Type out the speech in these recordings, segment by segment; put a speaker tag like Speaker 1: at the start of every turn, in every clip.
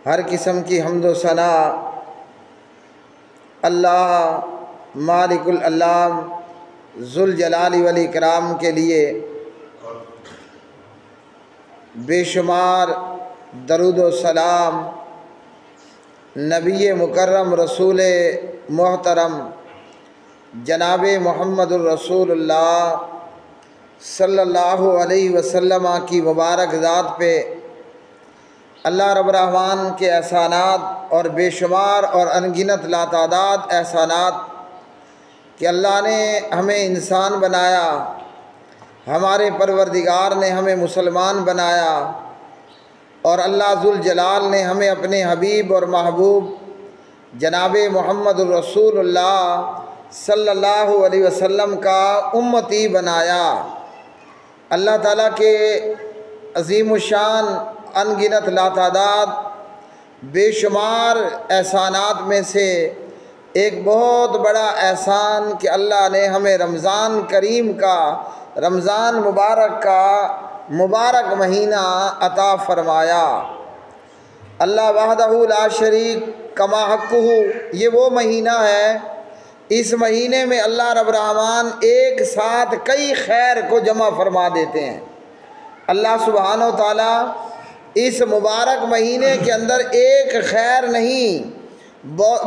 Speaker 1: ہر قسم کی حمد و ثنا اللہ مالک الانام ذوالجلال والاکرام کے لیے، بے شمار درود و سلام نبی مکرم رسول محترم جناب محمد الرسول اللہ صلی اللہ علیہ وسلم کی مبارک ذات پہ اللہ رب الرحمن کے احسانات اور بے شمار اور انگنت لاتعداد احسانات کہ اللہ نے ہمیں انسان بنایا، ہمارے پروردگار نے ہمیں مسلمان بنایا، اور اللہ ذوالجلال نے ہمیں اپنے حبیب اور محبوب جناب محمد الرسول اللہ صلی اللہ علیہ وسلم کا امتی بنایا۔ اللہ تعالیٰ کے عظیم الشان انگنت لاتعداد بے شمار احسانات میں سے ایک بہت بڑا احسان کہ اللہ نے ہمیں رمضان کریم کا، رمضان مبارک کا مبارک مہینہ عطا فرمایا۔ اللہ وحدہ لا شریک کما حقہ، یہ وہ مہینہ ہے، اس مہینے میں اللہ رب الرحمن ایک ساتھ کئی خیر کو جمع فرما دیتے ہیں۔ اللہ سبحانہ و تعالیٰ اس مبارک مہینے کے اندر ایک خیر نہیں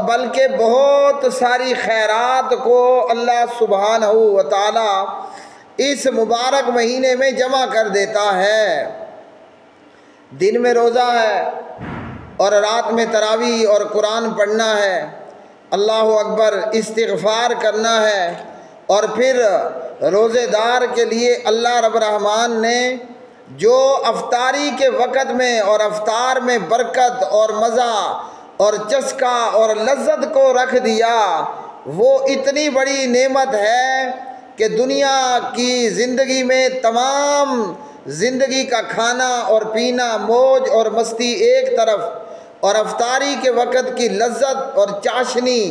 Speaker 1: بلکہ بہت ساری خیرات کو اللہ سبحانہ و تعالیٰ اس مبارک مہینے میں جمع کر دیتا ہے۔ دن میں روزہ ہے اور رات میں تراویح اور قرآن پڑھنا ہے، اللہ اکبر استغفار کرنا ہے، اور پھر روزے دار کے لیے اللہ رب الرحمن نے جو افطاری کے وقت میں اور افطار میں برکت اور مزہ اور چسکا اور لذت کو رکھ دیا، وہ اتنی بڑی نعمت ہے کہ دنیا کی زندگی میں تمام زندگی کا کھانا اور پینا، موج اور مستی ایک طرف، اور افطاری کے وقت کی لذت اور چاشنی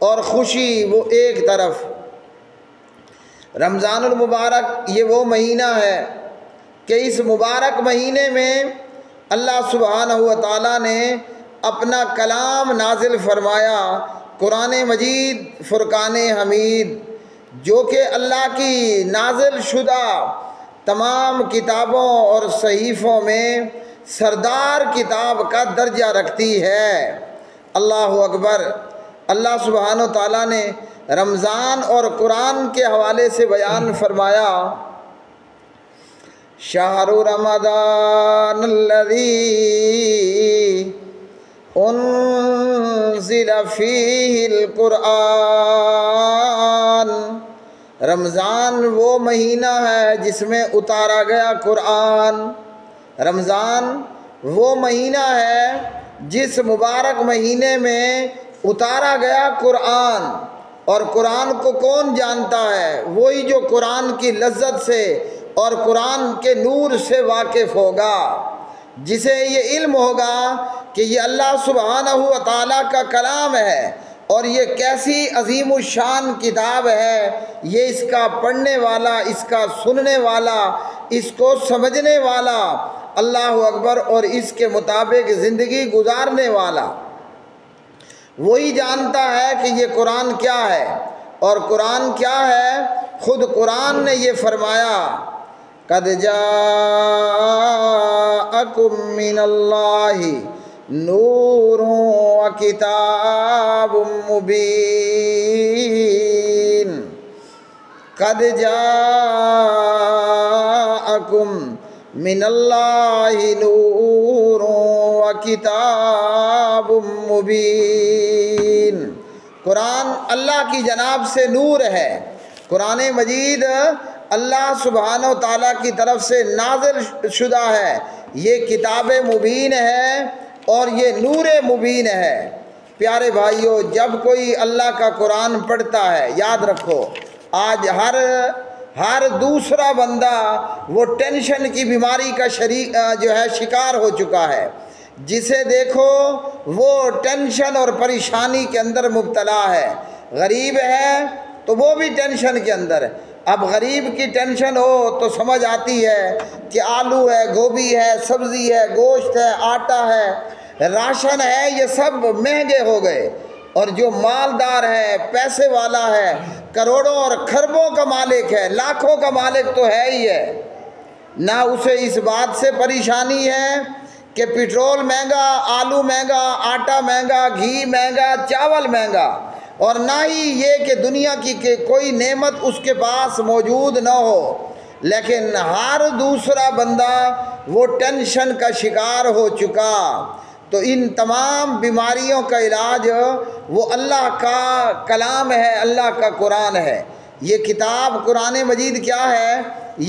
Speaker 1: اور خوشی وہ ایک طرف۔ رمضان المبارک یہ وہ مہینہ ہے کہ اس مبارک مہینے میں اللہ سبحانہ و تعالیٰ نے اپنا کلام نازل فرمایا، قرآن مجید فرقان حمید، جو کہ اللہ کی نازل شدہ تمام کتابوں اور صحیفوں میں سردار کتاب کا درجہ رکھتی ہے۔ اللہ اکبر۔ اللہ سبحانہ و تعالیٰ نے رمضان اور قرآن کے حوالے سے بیان فرمایا، شہر رمضان الذی انزل فیہ القرآن، رمضان وہ مہینہ ہے جس میں اتارا گیا قرآن۔ رمضان وہ مہینہ ہے جس مبارک مہینے میں اتارا گیا قرآن، اور قرآن کو کون جانتا ہے؟ وہی جو قرآن کی لذت سے اور قرآن کے نور سے واقف ہوگا، جسے یہ علم ہوگا کہ یہ اللہ سبحانہ و تعالیٰ کا کلام ہے، اور یہ کیسی عظیم الشان کتاب ہے، یہ اس کا پڑھنے والا، اس کا سننے والا، اس کو سمجھنے والا، اللہ اکبر، اور اس کے مطابق زندگی گزارنے والا وہی جانتا ہے کہ یہ قرآن کیا ہے۔ اور قرآن کیا ہے؟ خود قرآن نے یہ فرمایا، قد جاءکم من اللہ نور و کتاب مبین، قد جاءکم من اللہ نور و کتاب مبین۔ قرآن اللہ کی جناب سے نور ہے، قرآن مجید اللہ سبحانہ و تعالیٰ کی طرف سے نازل شدہ ہے، یہ کتاب مبین ہے اور یہ نور مبین ہے۔ پیارے بھائیوں، جب کوئی اللہ کا قرآن پڑھتا ہے، یاد رکھو آج ہر دوسرا بندہ وہ ٹینشن کی بیماری کا شکار ہو چکا ہے، جسے دیکھو وہ ٹینشن اور پریشانی کے اندر مبتلا ہے۔ غریب ہے تو وہ بھی ٹینشن کے اندر ہے۔ اب غریب کی ٹینشن ہو تو سمجھ آتی ہے کہ آلو ہے، گوبھی ہے، سبزی ہے، گوشت ہے، آٹا ہے، راشن ہے، یہ سب مہنگے ہو گئے، اور جو مالدار ہے، پیسے والا ہے، کروڑوں اور خربوں کا مالک ہے، لاکھوں کا مالک تو ہے ہی ہے، نہ اسے اس بات سے پریشانی ہے کہ پٹرول مہنگا، آلو مہنگا، آٹا مہنگا، گھی مہنگا، چاول مہنگا، اور نہ ہی یہ کہ دنیا کی کہ کوئی نعمت اس کے پاس موجود نہ ہو، لیکن ہر دوسرا بندہ وہ ٹینشن کا شکار ہو چکا۔ تو ان تمام بیماریوں کا علاج وہ اللہ کا کلام ہے، اللہ کا قرآن ہے۔ یہ کتاب قرآن مجید کیا ہے؟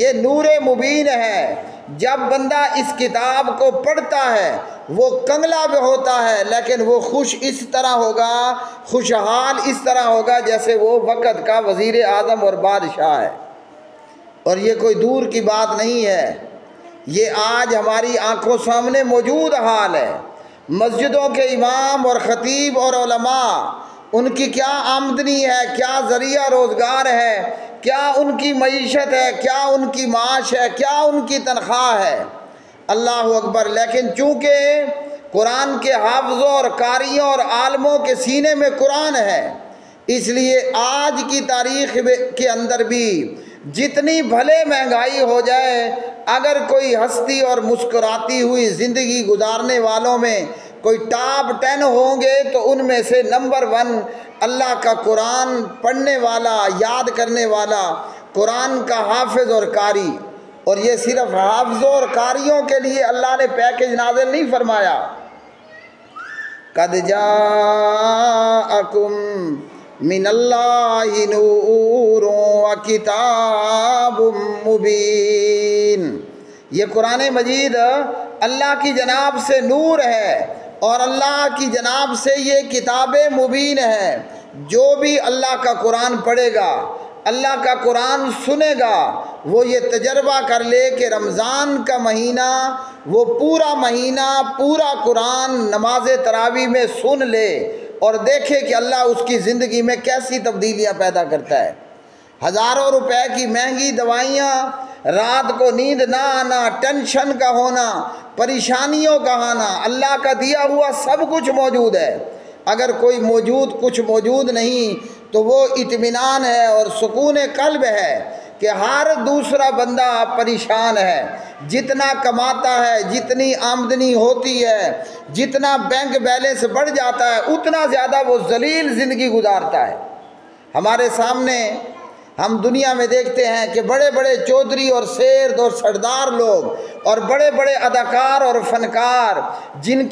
Speaker 1: یہ نور مبین ہے۔ جب بندہ اس کتاب کو پڑھتا ہے وہ کنگلا بھی ہوتا ہے، لیکن وہ خوش اس طرح ہوگا، خوشحال اس طرح ہوگا جیسے وہ وقت کا وزیر اعظم اور بادشاہ ہے۔ اور یہ کوئی دور کی بات نہیں ہے، یہ آج ہماری آنکھوں سامنے موجود حال ہے۔ مسجدوں کے امام اور خطیب اور علماء، ان کی کیا آمدنی ہے، کیا ذریعہ روزگار ہے، کیا ان کی معیشت ہے، کیا ان کی معاش ہے، کیا ان کی تنخواہ ہے، اللہ اکبر۔ لیکن چونکہ قرآن کے حافظوں اور قاریوں اور عالموں کے سینے میں قرآن ہے، اس لیے آج کی تاریخ کے اندر بھی جتنی بھلے مہنگائی ہو جائے، اگر کوئی ہستی اور مسکراتی ہوئی زندگی گزارنے والوں میں کوئی ٹاپ 10 ہوں گے تو ان میں سے نمبر 1 اللہ کا قرآن پڑھنے والا، یاد کرنے والا، قرآن کا حافظ اور قاری۔ اور یہ صرف حافظوں اور قاریوں کے لیے اللہ نے پیکج نازل نہیں فرمایا۔ قد جاءکم من اللہ نور و کتاب مبین۔ یہ قرآن مجید اللہ کی جناب سے نور ہے اور اللہ کی جناب سے یہ کتاب مبین ہے۔ جو بھی اللہ کا قرآن پڑھے گا، اللہ کا قرآن سنے گا، وہ یہ تجربہ کر لے کہ رمضان کا مہینہ، وہ پورا مہینہ پورا قرآن نماز تراویح میں سن لے اور دیکھے کہ اللہ اس کی زندگی میں کیسی تبدیلیاں پیدا کرتا ہے۔ ہزاروں روپے کی مہنگی دوائیاں، رات کو نیند نہ آنا، ٹینشن کا ہونا، پریشانیوں کا آنا، اللہ کا دیا ہوا سب کچھ موجود ہے۔ اگر کوئی کچھ موجود نہیں تو وہ اطمینان ہے اور سکون قلب ہے کہ ہر دوسرا بندہ پریشان ہے، جتنا کماتا ہے، جتنی آمدنی ہوتی ہے، جتنا بینک بیلنس بڑھ جاتا ہے، اتنا زیادہ وہ ذلیل زندگی گزارتا ہے۔ ہمارے سامنے ہم دنیا میں دیکھتے ہیں کہ بڑے بڑے چودھری اور سید اور سردار لوگ اور بڑے بڑے اداکار اور فنکار جن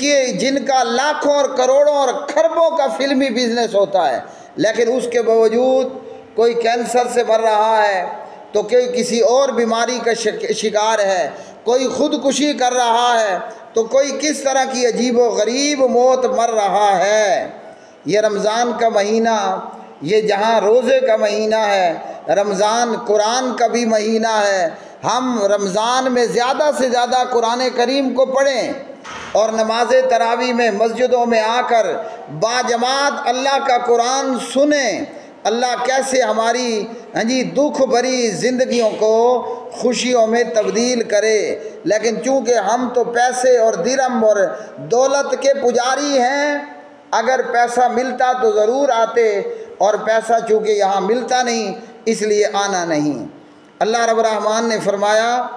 Speaker 1: کا لاکھوں اور کروڑوں اور خربوں کا فلمی بزنس ہوتا ہے، لیکن اس کے باوجود کوئی کینسر سے مر رہا ہے تو کوئی کسی اور بیماری کا شکار ہے، کوئی خودکشی کر رہا ہے تو کوئی کس طرح کی عجیب و غریب موت مر رہا ہے۔ یہ رمضان کا مہینہ، یہ جہاں روزے کا مہینہ ہے، رمضان قرآن کا بھی مہینہ ہے۔ ہم رمضان میں زیادہ سے زیادہ قرآن کریم کو پڑھیں اور نماز تراویح میں مسجدوں میں آ کر باجماعت اللہ کا قرآن سنیں۔ اللہ کیسے ہماری دکھ بھری زندگیوں کو خوشیوں میں تبدیل کرے۔ لیکن چونکہ ہم تو پیسے اور درم اور دولت کے پجاری ہیں، اگر پیسہ ملتا تو ضرور آتے، اور پیسہ چونکہ یہاں ملتا نہیں اس لیے آنا نہیں۔ اللہ رب الرحمن نے فرمایا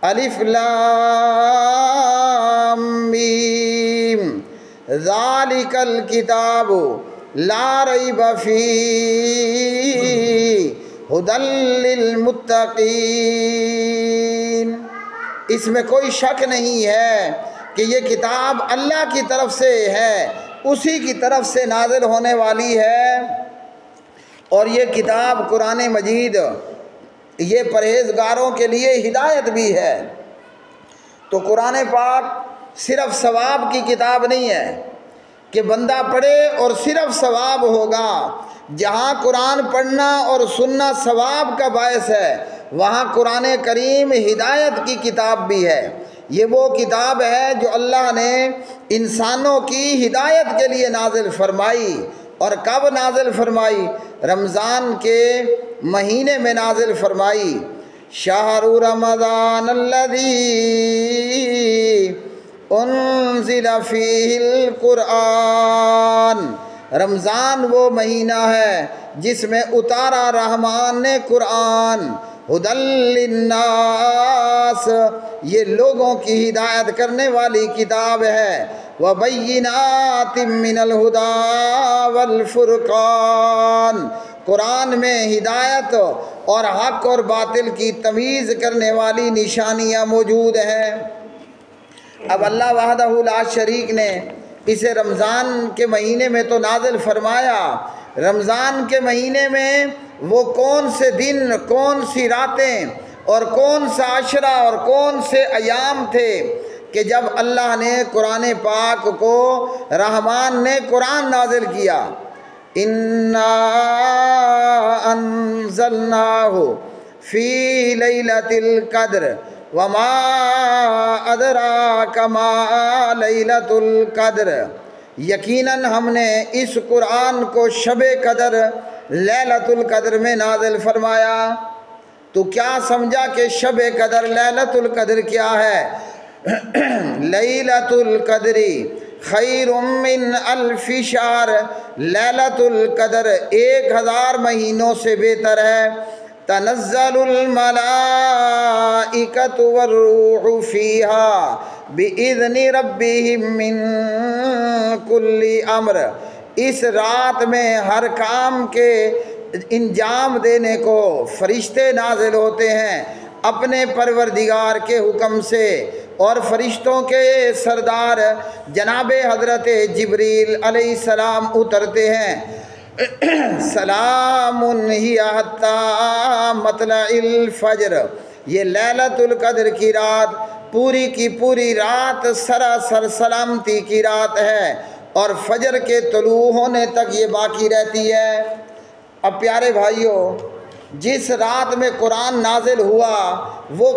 Speaker 1: الف لام میم ذالک الکتاب لا ریب فیہ ھدی للمتقین۔ اس میں کوئی شک نہیں ہے کہ یہ کتاب اللہ کی طرف سے ہے، اسی کی طرف سے نازل ہونے والی ہے، اور یہ کتاب قرآن مجید یہ پرہیزگاروں کے لیے ہدایت بھی ہے۔ تو قرآن پاک صرف ثواب کی کتاب نہیں ہے کہ بندہ پڑھے اور صرف ثواب ہوگا۔ جہاں قرآن پڑھنا اور سننا ثواب کا باعث ہے، وہاں قرآن کریم ہدایت کی کتاب بھی ہے۔ یہ وہ کتاب ہے جو اللہ نے انسانوں کی ہدایت کے لیے نازل فرمائی۔ اور کب نازل فرمائی؟ رمضان کے مہینے میں نازل فرمائی۔ شہر رمضان الذی انزل فیہ القرآن، رمضان وہ مہینہ ہے جس میں اتارا رحمان نے قرآن، ھدی للناس، یہ لوگوں کی ہدایت کرنے والی کتاب ہے، وبینات من الہدی والفرقان، قرآن میں ہدایت اور حق اور باطل کی تمیز کرنے والی نشانیاں موجود ہیں۔ اب اللہ وحدہ لا شریک نے اسے رمضان کے مہینے میں تو نازل فرمایا، رمضان کے مہینے میں وہ کون سے دن، کون سی راتیں اور کون سا عشرہ اور کون سے ایام تھے کہ جب اللہ نے قرآن پاک کو، رحمان نے قرآن نازل کیا۔ اِنَّا أَنزَلْنَاهُ فِي لَيْلَةِ الْقَدْرِ وَمَا أَدْرَاكَ مَا لَيْلَةُ الْقَدْرِ، یقیناً ہم نے اس قرآن کو شب قدر، لیلۃ القدر میں نازل فرمایا۔ تو کیا سمجھا کہ شب قدر، لیلۃ القدر کیا ہے؟ لیلۃ القدر خیر من الف شہر، لیلۃ القدر 1000 مہینوں سے بہتر ہے۔ تنزل الملائکۃ والروح فیہا بإذن ربہم من کل امر، اس رات میں ہر کام کے انجام دینے کو فرشتے نازل ہوتے ہیں اپنے پروردگار کے حکم سے، اور فرشتوں کے سردار جناب حضرت جبریل علیہ السلام اترتے ہیں۔ سلام ہی حتی مطلع الفجر، یہ لیلۃ القدر کی رات پوری کی پوری رات سراسر سلامتی کی رات ہے، اور فجر کے طلوع ہونے تک یہ باقی رہتی ہے۔ اب پیارے بھائیوں، جس رات میں قرآن نازل ہوا وہ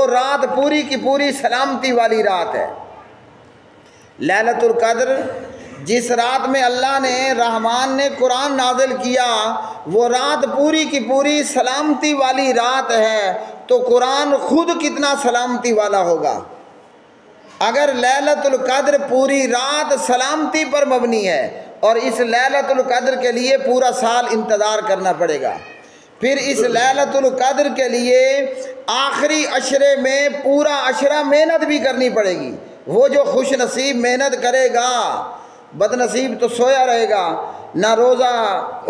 Speaker 1: رات پوری کی پوری سلامتی والی رات ہے۔ لیلۃ القدر جس رات میں اللہ نے، رحمان نے قرآن نازل کیا، وہ رات پوری کی پوری سلامتی والی رات ہے، تو قرآن خود کتنا سلامتی والا ہوگا۔ اگر لیلۃ القدر پوری رات سلامتی پر مبنی ہے، اور اس لیلۃ القدر کے لیے پورا سال انتظار کرنا پڑے گا، پھر اس لیلۃ القدر کے لیے آخری عشرے میں پورا عشرہ محنت بھی کرنی پڑے گی۔ وہ جو خوش نصیب محنت کرے گا، بد نصیب تو سویا رہے گا، نہ روزہ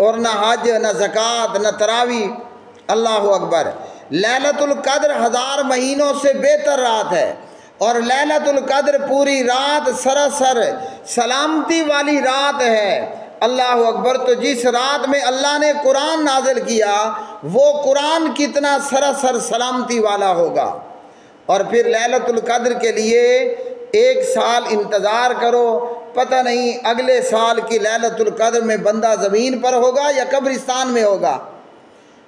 Speaker 1: اور نہ حج، نہ زکوٰۃ، نہ تراویح۔ اللہ اکبر۔ لیلۃ القدر 1000 مہینوں سے بہتر رات ہے، اور لیلۃ القدر پوری رات سراسر سلامتی والی رات ہے۔ اللہ اکبر۔ تو جس رات میں اللہ نے قرآن نازل کیا، وہ قرآن کتنا سراسر سلامتی والا ہوگا۔ اور پھر لیلۃ القدر کے لیے 1 سال انتظار کرو، پتہ نہیں اگلے سال کی لیلۃ القدر میں بندہ زمین پر ہوگا یا قبرستان میں ہوگا،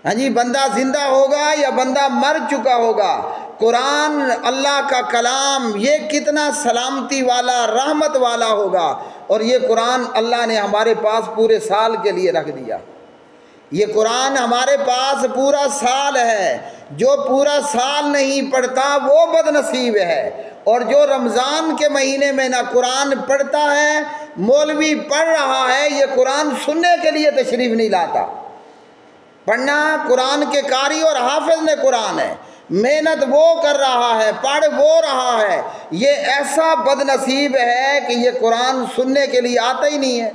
Speaker 1: ہاں جی، بندہ زندہ ہوگا یا بندہ مر چکا ہوگا۔ قرآن اللہ کا کلام یہ کتنا سلامتی والا، رحمت والا ہوگا، اور یہ قرآن اللہ نے ہمارے پاس پورے سال کے لیے رکھ دیا۔ یہ قرآن ہمارے پاس پورا سال ہے، جو پورا سال نہیں پڑھتا وہ بد نصیب ہے، اور جو رمضان کے مہینے میں نہ قرآن پڑھتا ہے، مولوی پڑھ رہا ہے، یہ قرآن سننے کے لیے تشریف نہیں لاتا۔ پڑھنا قرآن کے قاری اور حافظ نے قرآن ہے، محنت وہ کر رہا ہے، پڑھ وہ رہا ہے، یہ ایسا بد نصیب ہے کہ یہ قرآن سننے کے لیے آتا ہی نہیں ہے۔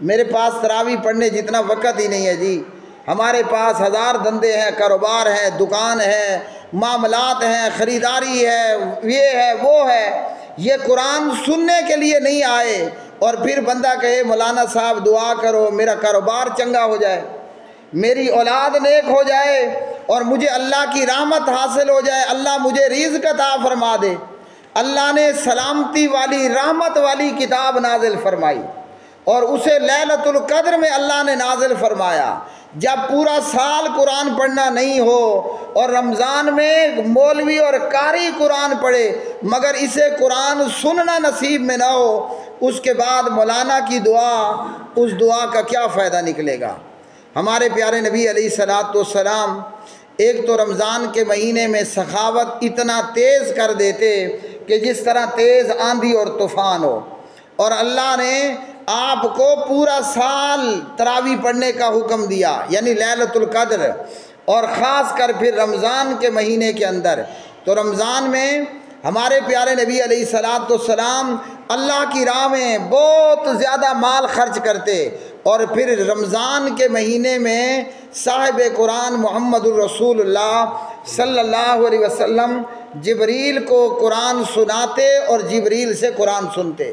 Speaker 1: میرے پاس تراویح پڑھنے جتنا وقت ہی نہیں ہے جی، ہمارے پاس 1000 دندے ہیں، کاروبار ہے، دکان ہے، معاملات ہیں، خریداری ہے، یہ ہے وہ ہے، یہ قرآن سننے کے لیے نہیں آئے، اور پھر بندہ کہے مولانا صاحب دعا کرو میرا کاروبار چنگا ہو جائے، میری اولاد نیک ہو جائے، اور مجھے اللہ کی رحمت حاصل ہو جائے، اللہ مجھے رزق عطا فرما دے۔ اللہ نے سلامتی والی، رحمت والی کتاب نازل فرمائی، اور اسے لیلۃ القدر میں اللہ نے نازل فرمایا۔ جب پورا سال قرآن پڑھنا نہیں ہو، اور رمضان میں مولوی اور قاری قرآن پڑھے مگر اسے قرآن سننا نصیب میں نہ ہو، اس کے بعد مولانا کی دعا، اس دعا کا کیا فائدہ نکلے گا؟ ہمارے پیارے نبی علیہ الصلوۃ والسلام ایک تو رمضان کے مہینے میں سخاوت اتنا تیز کر دیتے کہ جس طرح تیز آندھی اور طوفان ہو، اور اللہ نے آپ کو پورا سال تراویح پڑھنے کا حکم دیا، یعنی لیلۃ القدر، اور خاص کر پھر رمضان کے مہینے کے اندر۔ تو رمضان میں ہمارے پیارے نبی علیہ الصلاۃ والسلام اللہ کی راہ میں بہت زیادہ مال خرچ کرتے، اور پھر رمضان کے مہینے میں صاحب قرآن محمد الرسول اللہ صلی اللہ علیہ وسلم جبریل کو قرآن سناتے اور جبریل سے قرآن سنتے۔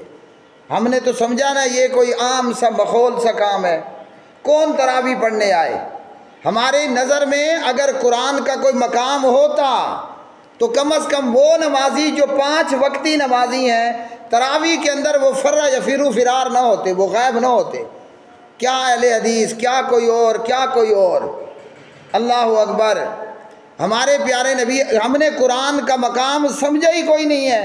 Speaker 1: ہم نے تو سمجھا نا یہ کوئی عام سا مخول سا کام ہے، کون تراویح پڑھنے آئے؟ ہماری نظر میں اگر قرآن کا کوئی مقام ہوتا تو کم از کم وہ نمازی جو 5 وقتی نمازی ہیں تراویح کے اندر وہ فرّ یفر فرار نہ ہوتے، وہ غائب نہ ہوتے۔ کیا اہل حدیث، کیا کوئی اور، کیا کوئی اور۔ اللہ اکبر۔ ہمارے پیارے نبی، ہم نے قرآن کا مقام سمجھا ہی کوئی نہیں ہے،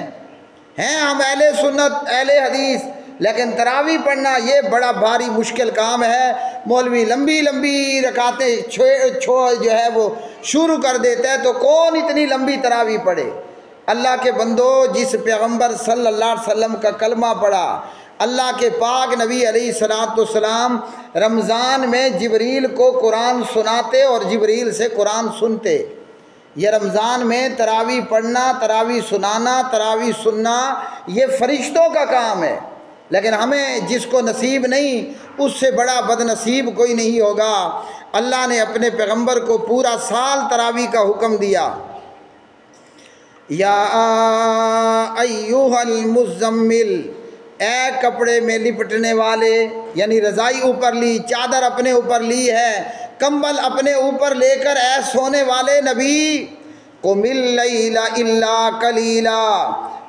Speaker 1: ہیں ہم اہل سنت اہل حدیث، لیکن تراویح پڑھنا یہ بڑا بھاری مشکل کام ہے۔ مولوی لمبی لمبی رکعتیں جو ہے وہ شروع کر دیتا ہے، تو کون اتنی لمبی تراویح پڑھے؟ اللہ کے بندو، جس پیغمبر صلی اللہ علیہ وسلم کا کلمہ پڑھا، اللہ کے پاک نبی علیہ الصلاۃ والسلام رمضان میں جبریل کو قرآن سناتے اور جبریل سے قرآن سنتے۔ یہ رمضان میں تراویح پڑھنا، تراویح سنانا، تراویح سننا یہ فرشتوں کا کام ہے، لیکن ہمیں جس کو نصیب نہیں اس سے بڑا بد نصیب کوئی نہیں ہوگا۔ اللہ نے اپنے پیغمبر کو پورا سال تراویح کا حکم دیا۔ یا ایھا المزمل، اے کپڑے میں لپٹنے والے، یعنی رضائی اوپر لی، چادر اپنے اوپر لی ہے، کمبل اپنے اوپر لے کر اے سونے والے نبی، قم اللیل الا قلیلا،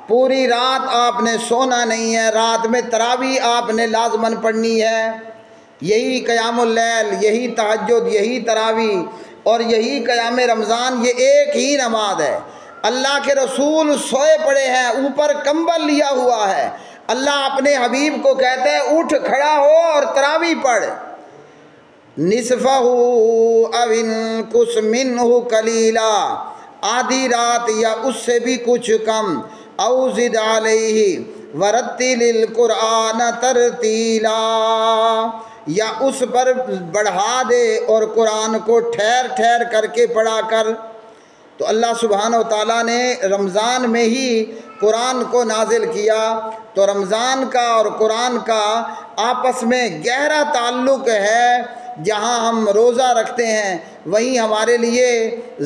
Speaker 1: پوری رات آپ نے سونا نہیں ہے، رات میں تراویح آپ نے لازماً پڑھنی ہے۔ یہی قیام اللیل، یہی تہجد، یہی تراویح اور یہی قیام رمضان، یہ ایک ہی نماز ہے۔ اللہ کے رسول سوئے پڑے ہیں، اوپر کمبل لیا ہوا ہے، اللہ اپنے حبیب کو کہتا ہے اٹھ کھڑا ہو اور تراویح پڑھ۔ نصفہ او انقص منہ قلیلا، آدھی رات یا اس سے بھی کچھ کم، او زد علیہ ورتل القرآن ترتیلا، یا اس پر بڑھا دے اور قرآن کو ٹھہر ٹھہر کر کے پڑھا کر۔ تو اللہ سبحانہ و تعالیٰ نے رمضان میں ہی قرآن کو نازل کیا۔ تو رمضان کا اور قرآن کا آپس میں گہرا تعلق ہے۔ جہاں ہم روزہ رکھتے ہیں وہیں ہمارے لیے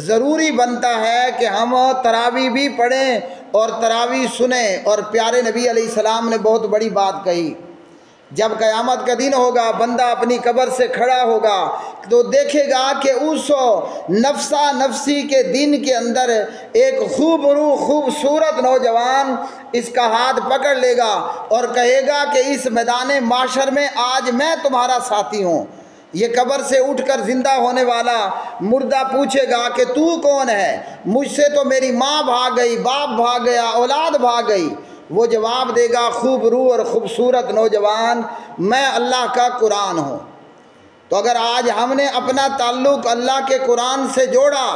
Speaker 1: ضروری بنتا ہے کہ ہم تراویح بھی پڑھیں اور تراویح سنیں۔ اور پیارے نبی علیہ السلام نے بہت بڑی بات کہی، جب قیامت کا دن ہوگا، بندہ اپنی قبر سے کھڑا ہوگا تو دیکھے گا کہ اس نفسا نفسی کے دن کے اندر ایک خوبرو خوبصورت نوجوان اس کا ہاتھ پکڑ لے گا اور کہے گا کہ اس میدان معاشر میں آج میں تمہارا ساتھی ہوں۔ یہ قبر سے اٹھ کر زندہ ہونے والا مردہ پوچھے گا کہ تو کون ہے؟ مجھ سے تو میری ماں بھاگ گئی، باپ بھاگ گیا، اولاد بھاگ گئی۔ وہ جواب دے گا خوب روح اور خوبصورت نوجوان، میں اللہ کا قرآن ہوں۔ تو اگر آج ہم نے اپنا تعلق اللہ کے قرآن سے جوڑا،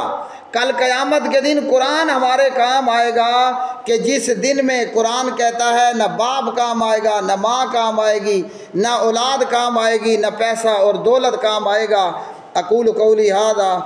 Speaker 1: کل قیامت کے دن قرآن ہمارے کام آئے گا، کہ جس دن میں قرآن کہتا ہے نہ باپ کام آئے گا، نہ ماں کام آئے گی، نہ اولاد کام آئے گی، نہ پیسہ اور دولت کام آئے گا۔ اقول قولی ھذا